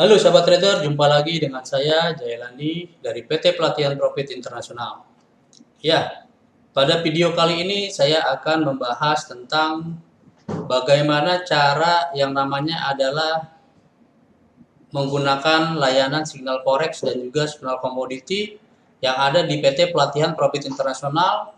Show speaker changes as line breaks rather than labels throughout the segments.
Halo sahabat trader, jumpa lagi dengan saya Jailani dari PT Pelatihan Profit Internasional. Ya, pada video kali ini saya akan membahas tentang bagaimana cara yang namanya adalah menggunakan layanan signal forex dan juga signal komoditi yang ada di PT Pelatihan Profit Internasional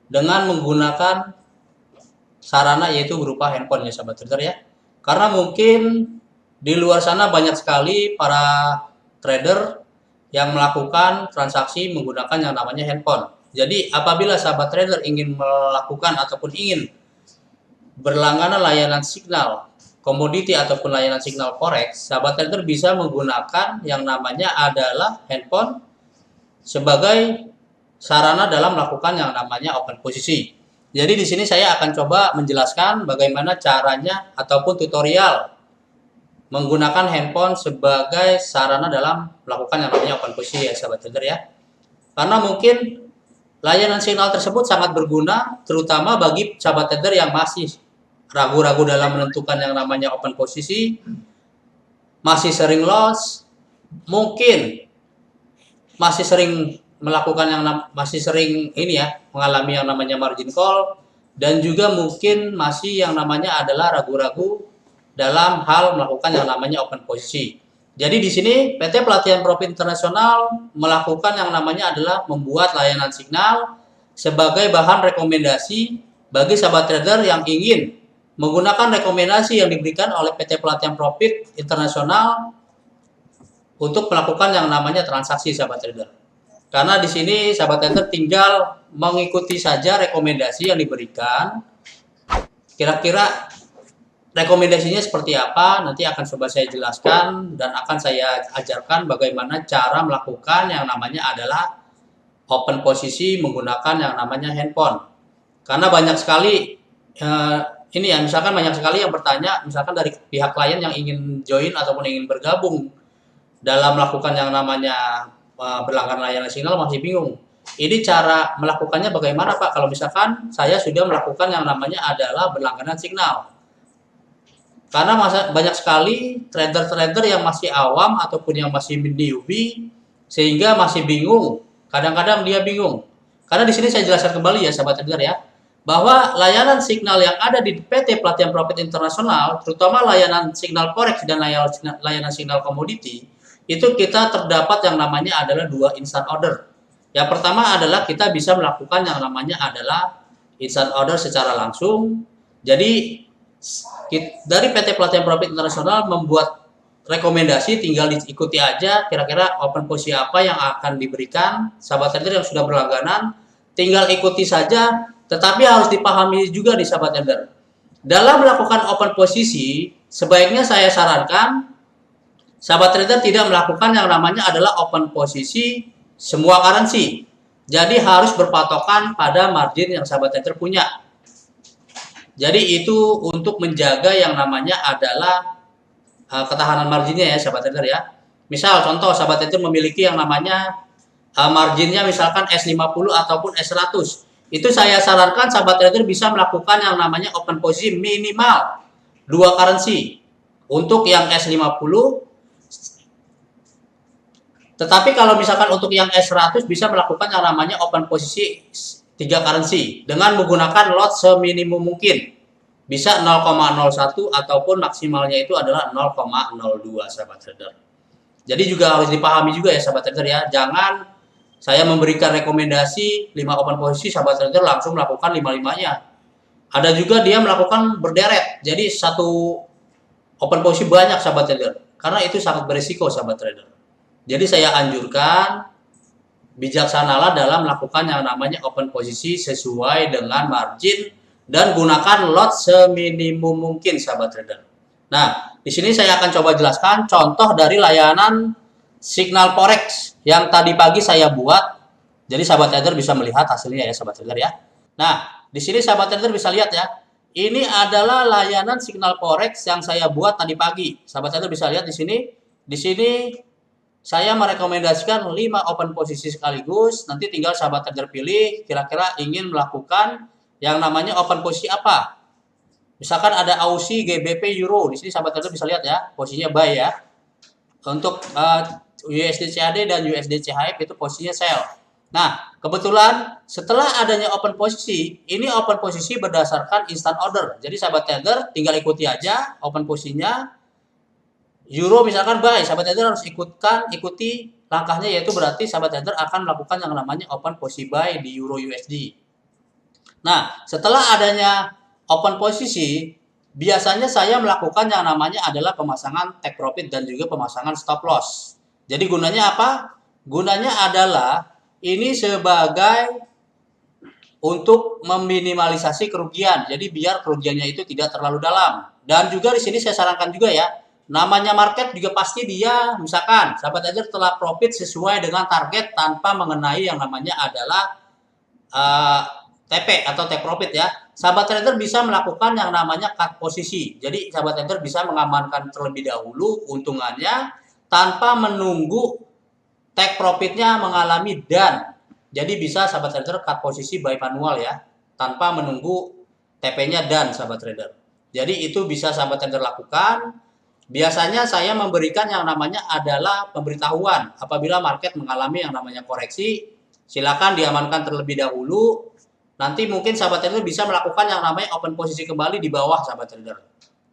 dengan menggunakan sarana yaitu berupa handphone ya sahabat trader ya. Karena mungkin di luar sana banyak sekali para trader yang melakukan transaksi menggunakan yang namanya handphone. Jadi apabila sahabat trader ingin melakukan ataupun ingin berlangganan layanan signal komoditi ataupun layanan signal forex, sahabat trader bisa menggunakan yang namanya adalah handphone sebagai sarana dalam melakukan yang namanya open posisi. Jadi di sini saya akan coba menjelaskan bagaimana caranya ataupun tutorial menggunakan handphone sebagai sarana dalam melakukan yang namanya open posisi ya sahabat trader ya. Karena mungkin layanan signal tersebut sangat berguna terutama bagi sahabat trader yang masih ragu-ragu dalam menentukan yang namanya open posisi, masih sering loss, mungkin masih sering melakukan yang masih sering ini ya mengalami yang namanya margin call, dan juga mungkin masih yang namanya adalah ragu-ragu dalam hal melakukan yang namanya open posisi. Jadi di sini PT Pelatihan Profit Internasional melakukan yang namanya adalah membuat layanan signal sebagai bahan rekomendasi bagi sahabat trader yang ingin menggunakan rekomendasi yang diberikan oleh PT Pelatihan Profit Internasional untuk melakukan yang namanya transaksi sahabat trader. Karena di sini sahabat trader tinggal mengikuti saja rekomendasi yang diberikan. Kira-kira rekomendasinya seperti apa nanti akan coba saya jelaskan dan akan saya ajarkan bagaimana cara melakukan yang namanya adalah open posisi menggunakan yang namanya handphone. Karena banyak sekali ini ya, misalkan banyak sekali yang bertanya, misalkan dari pihak klien yang ingin join ataupun ingin bergabung dalam melakukan yang namanya berlangganan layanan signal masih bingung. Ini cara melakukannya bagaimana Pak? Kalau misalkan saya sudah melakukan yang namanya adalah berlangganan signal. Karena banyak sekali trader-trader yang masih awam ataupun yang masih newbie sehingga masih bingung. Kadang-kadang dia bingung. Karena di sini saya jelaskan kembali ya sahabat trader ya, bahwa layanan signal yang ada di PT Pelatihan Profit Internasional, terutama layanan signal forex dan layanan signal komoditi, itu kita terdapat yang namanya adalah 2 instant order. Yang pertama adalah kita bisa melakukan yang namanya adalah instant order secara langsung. Jadi dari PT Pelatihan Profit Internasional membuat rekomendasi, tinggal diikuti aja kira-kira open posisi apa yang akan diberikan sahabat trader yang sudah berlangganan, tinggal ikuti saja. Tetapi harus dipahami juga di sahabat trader, dalam melakukan open posisi sebaiknya saya sarankan sahabat trader tidak melakukan yang namanya adalah open posisi semua currency. Jadi harus berpatokan pada margin yang sahabat trader punya. Jadi itu untuk menjaga yang namanya adalah ketahanan marginnya ya sahabat trader ya. Misal contoh sahabat trader memiliki yang namanya marginnya misalkan S50 ataupun S100. Itu saya sarankan sahabat trader bisa melakukan yang namanya open posisi minimal 2 currency untuk yang S50. Tetapi kalau misalkan untuk yang S100 bisa melakukan yang namanya open posisi 3 currency dengan menggunakan lot seminimum mungkin. Bisa 0,01 ataupun maksimalnya itu adalah 0,02 sahabat trader. Jadi juga harus dipahami juga ya sahabat trader ya. Jangan saya memberikan rekomendasi 5 open posisi, sahabat trader langsung melakukan 5-5-nya. Ada juga dia melakukan berderet. Jadi satu open posisi banyak sahabat trader. Karena itu sangat berisiko sahabat trader. Jadi saya anjurkan bijaksanalah dalam melakukan yang namanya open posisi sesuai dengan margin dan gunakan lot seminimum mungkin sahabat trader. Nah, di sini saya akan coba jelaskan contoh dari layanan signal forex yang tadi pagi saya buat. Jadi sahabat trader bisa melihat hasilnya ya sahabat trader ya. Nah, di sini sahabat trader bisa lihat ya. Ini adalah layanan signal forex yang saya buat tadi pagi. Sahabat trader bisa lihat di sini. Di sini saya merekomendasikan 5 open posisi sekaligus. Nanti tinggal sahabat trader pilih kira-kira ingin melakukan yang namanya open posisi apa. Misalkan ada Aussie, GBP, Euro. Di sini sahabat trader bisa lihat ya, posisinya buy ya. Untuk USD CAD dan USD CHF itu posisinya sell. Nah, kebetulan setelah adanya open posisi, ini open posisi berdasarkan instant order. Jadi sahabat trader tinggal ikuti aja open posisinya. Euro misalkan buy, sahabat trader harus ikuti langkahnya, yaitu berarti sahabat trader akan melakukan yang namanya open posisi buy di Euro USD. Nah, setelah adanya open posisi, biasanya saya melakukan yang namanya adalah pemasangan take profit dan juga pemasangan stop loss. Jadi gunanya apa? Gunanya adalah ini sebagai untuk meminimalisasi kerugian. Jadi biar kerugiannya itu tidak terlalu dalam. Dan juga di sini saya sarankan juga ya, namanya market juga pasti dia misalkan sahabat trader telah profit sesuai dengan target tanpa mengenai yang namanya adalah TP atau take profit ya. Sahabat trader bisa melakukan yang namanya cut posisi. Jadi sahabat trader bisa mengamankan terlebih dahulu untungannya tanpa menunggu take profitnya mengalami dan. Jadi bisa sahabat trader cut posisi by manual ya, tanpa menunggu TP-nya dan sahabat trader. Jadi itu bisa sahabat trader lakukan. Biasanya saya memberikan yang namanya adalah pemberitahuan apabila market mengalami yang namanya koreksi, silakan diamankan terlebih dahulu. Nanti mungkin sahabat trader bisa melakukan yang namanya open posisi kembali di bawah sahabat trader.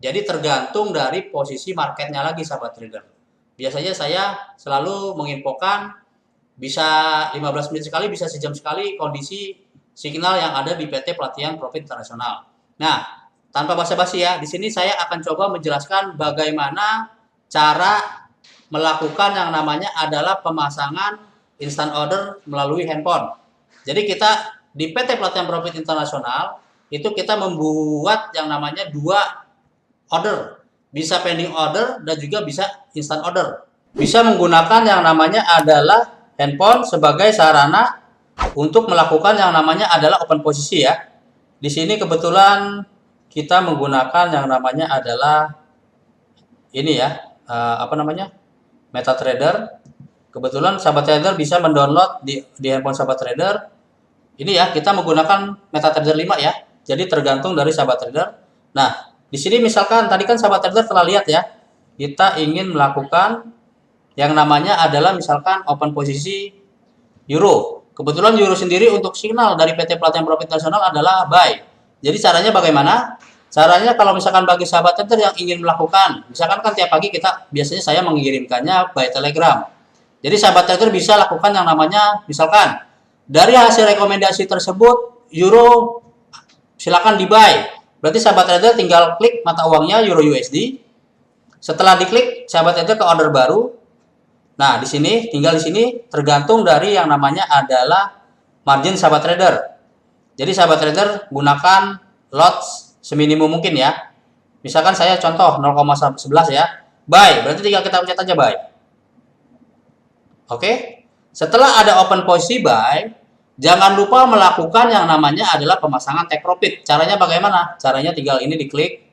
Jadi tergantung dari posisi marketnya lagi sahabat trader. Biasanya saya selalu menginfokan bisa 15 menit sekali, bisa sejam sekali kondisi signal yang ada di PT Pelatihan Profit Internasional. Nah, tanpa basa-basi ya, di sini saya akan coba menjelaskan bagaimana cara melakukan yang namanya adalah pemasangan instant order melalui handphone. Jadi kita di PT Pelatihan Profit Internasional itu kita membuat yang namanya 2 order. Bisa pending order dan juga bisa instant order. Bisa menggunakan yang namanya adalah handphone sebagai sarana untuk melakukan yang namanya adalah open posisi ya. Di sini kebetulan kita menggunakan yang namanya adalah ini ya, MetaTrader. Kebetulan sahabat trader bisa mendownload di handphone sahabat trader. Ini ya, kita menggunakan MetaTrader 5 ya. Jadi tergantung dari sahabat trader. Nah, di sini misalkan tadi kan sahabat trader telah lihat ya, kita ingin melakukan yang namanya adalah misalkan open posisi euro. Kebetulan euro sendiri untuk signal dari PT Pelatihan Profit Nasional adalah buy. Jadi caranya bagaimana? Caranya kalau misalkan bagi sahabat trader yang ingin melakukan, misalkan kan tiap pagi kita biasanya saya mengirimkannya by Telegram. Jadi sahabat trader bisa lakukan yang namanya misalkan dari hasil rekomendasi tersebut euro silakan di buy. Berarti sahabat trader tinggal klik mata uangnya euro USD. Setelah diklik, sahabat trader ke order baru. Nah, di sini tinggal di sini tergantung dari yang namanya adalah margin sahabat trader. Jadi sahabat trader gunakan lot seminimum mungkin ya. Misalkan saya contoh 0,11 ya. Buy, berarti tinggal kita pencet aja buy. Oke. Setelah ada open posisi buy, jangan lupa melakukan yang namanya adalah pemasangan take profit. Caranya bagaimana? Caranya tinggal ini diklik.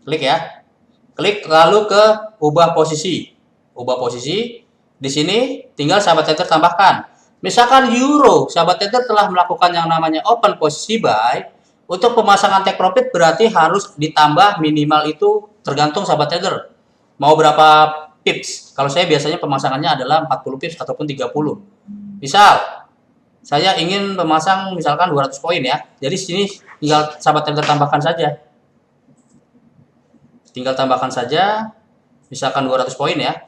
Klik ya. Klik lalu ke ubah posisi. Ubah posisi. Di sini tinggal sahabat trader tambahkan. Misalkan euro, sahabat trader telah melakukan yang namanya open posisi buy. Untuk pemasangan take profit berarti harus ditambah minimal itu tergantung sahabat trader. Mau berapa pips? Kalau saya biasanya pemasangannya adalah 40 pips ataupun 30. Misal, saya ingin memasang misalkan 200 poin ya. Jadi sini tinggal sahabat trader tambahkan saja. Tinggal tambahkan saja, misalkan 200 poin ya.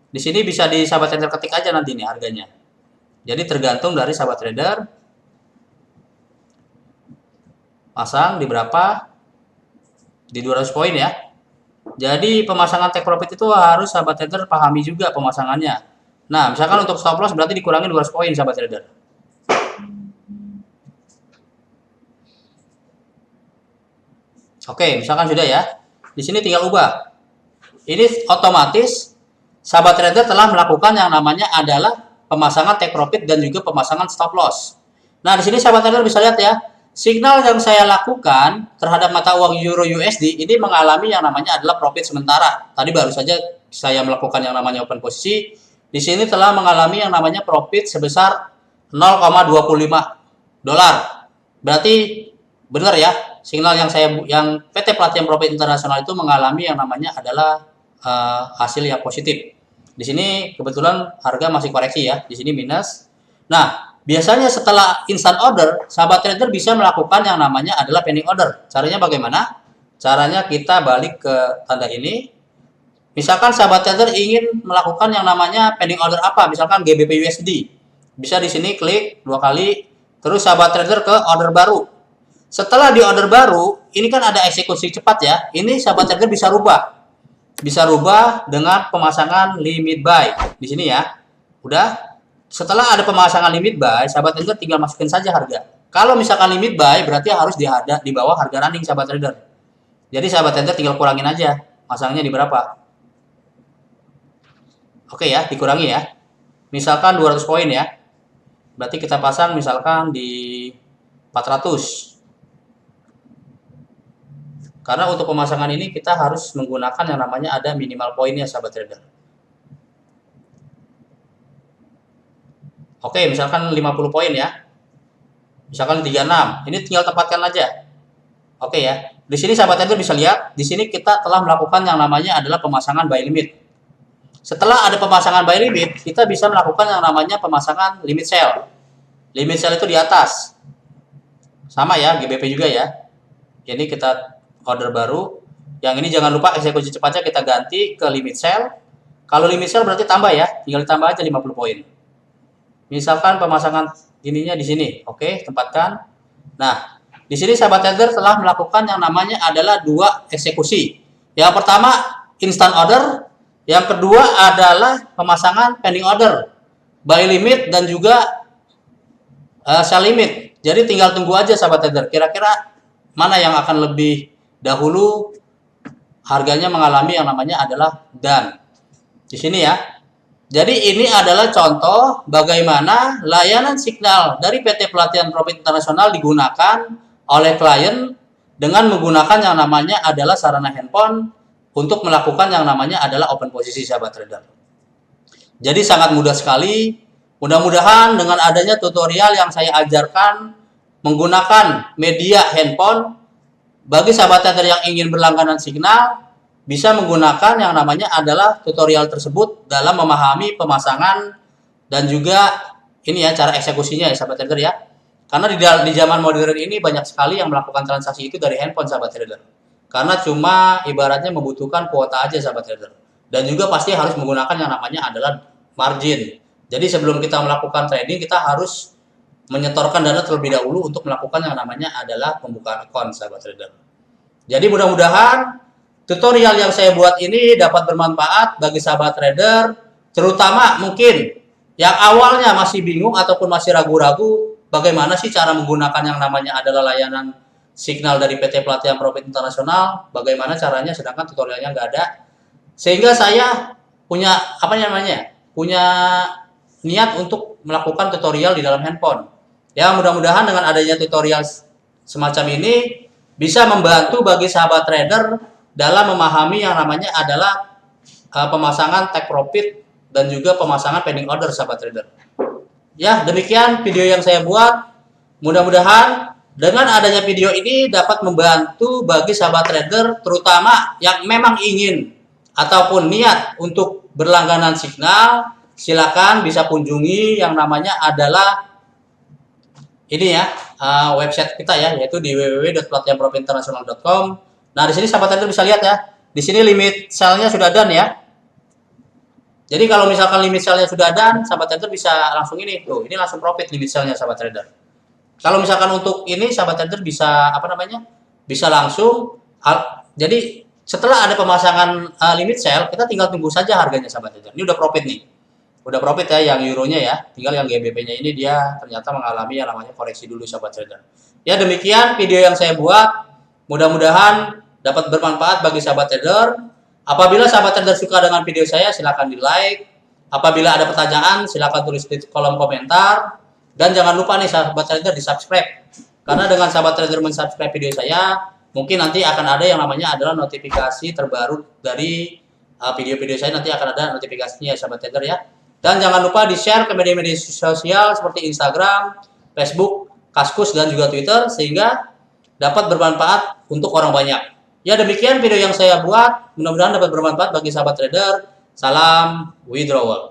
Di sini bisa di sahabat trader ketik aja nanti nih harganya. Jadi tergantung dari sahabat trader. Pasang di berapa? Di 200 poin ya. Jadi pemasangan take profit itu harus sahabat trader pahami juga pemasangannya. Nah, misalkan untuk stop loss berarti dikurangi 200 poin sahabat trader. Oke, misalkan sudah ya. Di sini tinggal ubah. Ini otomatis sahabat trader telah melakukan yang namanya adalah pemasangan take profit dan juga pemasangan stop loss. Nah, di sini sahabat trader bisa lihat ya. Signal yang saya lakukan terhadap mata uang euro USD ini mengalami yang namanya adalah profit sementara. Tadi baru saja saya melakukan yang namanya open posisi. Di sini telah mengalami yang namanya profit sebesar 0,25 dolar. Berarti benar ya, signal yang PT Pelatihan Profit Internasional itu mengalami yang namanya adalah hasil yang positif. Di sini kebetulan harga masih koreksi ya, di sini minus. Nah, biasanya setelah instant order, sahabat trader bisa melakukan yang namanya adalah pending order. Caranya bagaimana? Caranya kita balik ke tanda ini. Misalkan sahabat trader ingin melakukan yang namanya pending order apa? Misalkan GBP USD. Bisa di sini klik 2 kali, terus sahabat trader ke order baru. Setelah di order baru, ini kan ada eksekusi cepat ya. Ini sahabat trader bisa rubah. Bisa rubah dengan pemasangan limit buy. Di sini ya. Udah. Setelah ada pemasangan limit buy, sahabat trader tinggal masukin saja harga. Kalau misalkan limit buy, berarti harus di bawah harga running sahabat trader. Jadi sahabat trader tinggal kurangin aja, masangnya di berapa. Oke ya, dikurangi ya. Misalkan 200 poin ya. Berarti kita pasang misalkan di 400. Karena untuk pemasangan ini kita harus menggunakan yang namanya ada minimal poinnya sahabat trader. Oke, misalkan 50 poin ya. Misalkan 36. Ini tinggal tempatkan aja. Oke ya. Di sini sahabat trader bisa lihat, di sini kita telah melakukan yang namanya adalah pemasangan buy limit. Setelah ada pemasangan buy limit, kita bisa melakukan yang namanya pemasangan limit sell. Limit sell itu di atas. Sama ya, GBP juga ya. Ini kita order baru. Yang ini jangan lupa eksekusi cepatnya kita ganti ke limit sell. Kalau limit sell berarti tambah ya, tinggal ditambah aja 50 poin. Misalkan pemasangan ininya di sini, oke, tempatkan. Nah, di sini sahabat trader telah melakukan yang namanya adalah 2 eksekusi. Yang pertama instant order, yang kedua adalah pemasangan pending order, buy limit dan juga sell limit. Jadi tinggal tunggu aja sahabat trader. Kira-kira mana yang akan lebih dahulu harganya mengalami yang namanya adalah done. Di sini ya. Jadi ini adalah contoh bagaimana layanan signal dari PT Pelatihan Profit Internasional digunakan oleh klien dengan menggunakan yang namanya adalah sarana handphone untuk melakukan yang namanya adalah open posisi sahabat trader. Jadi sangat mudah sekali. Mudah-mudahan dengan adanya tutorial yang saya ajarkan menggunakan media handphone bagi sahabat trader yang ingin berlangganan signal bisa menggunakan yang namanya adalah tutorial tersebut dalam memahami pemasangan dan juga ini ya cara eksekusinya ya sahabat trader ya. Karena di zaman modern ini banyak sekali yang melakukan transaksi itu dari handphone sahabat trader. Karena cuma ibaratnya membutuhkan kuota aja sahabat trader. Dan juga pasti harus menggunakan yang namanya adalah margin. Jadi sebelum kita melakukan trading kita harus menyetorkan dana terlebih dahulu untuk melakukan yang namanya adalah pembukaan akun sahabat trader. Jadi mudah-mudahan tutorial yang saya buat ini dapat bermanfaat bagi sahabat trader, terutama mungkin yang awalnya masih bingung ataupun masih ragu-ragu bagaimana sih cara menggunakan yang namanya adalah layanan signal dari PT Pelatihan Profit Internasional, bagaimana caranya sedangkan tutorialnya nggak ada. Sehingga saya punya punya niat untuk melakukan tutorial di dalam handphone. Ya mudah-mudahan dengan adanya tutorial semacam ini bisa membantu bagi sahabat trader dalam memahami yang namanya adalah pemasangan take profit dan juga pemasangan pending order sahabat trader. Ya, demikian video yang saya buat. Mudah-mudahan dengan adanya video ini dapat membantu bagi sahabat trader terutama yang memang ingin ataupun niat untuk berlangganan signal, silakan bisa kunjungi yang namanya adalah ini ya, website kita ya, yaitu di www.pelatihanprofitinternasional.com. Nah, di sini sahabat trader bisa lihat ya. Di sini limit sell-nya sudah done ya. Jadi kalau misalkan limit sell-nya sudah done, sahabat trader bisa langsung ini. Tuh, ini langsung profit limit sell-nya sahabat trader. Kalau misalkan untuk ini sahabat trader bisa Bisa langsung jadi setelah ada pemasangan limit sell, kita tinggal tunggu saja harganya sahabat trader. Ini udah profit nih. Udah profit ya yang euronya ya. Tinggal yang GBP-nya ini dia ternyata mengalami yang namanya koreksi dulu sahabat trader. Ya demikian video yang saya buat. Mudah-mudahan dapat bermanfaat bagi sahabat trader. Apabila sahabat trader suka dengan video saya, silakan di like. Apabila ada pertanyaan, silakan tulis di kolom komentar. Dan jangan lupa nih sahabat trader di subscribe. Karena dengan sahabat trader mensubscribe video saya, mungkin nanti akan ada yang namanya adalah notifikasi terbaru dari video-video saya. Nanti akan ada notifikasinya ya sahabat trader ya. Dan jangan lupa di share ke media-media sosial seperti Instagram, Facebook, Kaskus, dan juga Twitter. Sehingga dapat bermanfaat untuk orang banyak. Ya demikian video yang saya buat, mudah-mudahan dapat bermanfaat bagi sahabat trader. Salam withdrawal.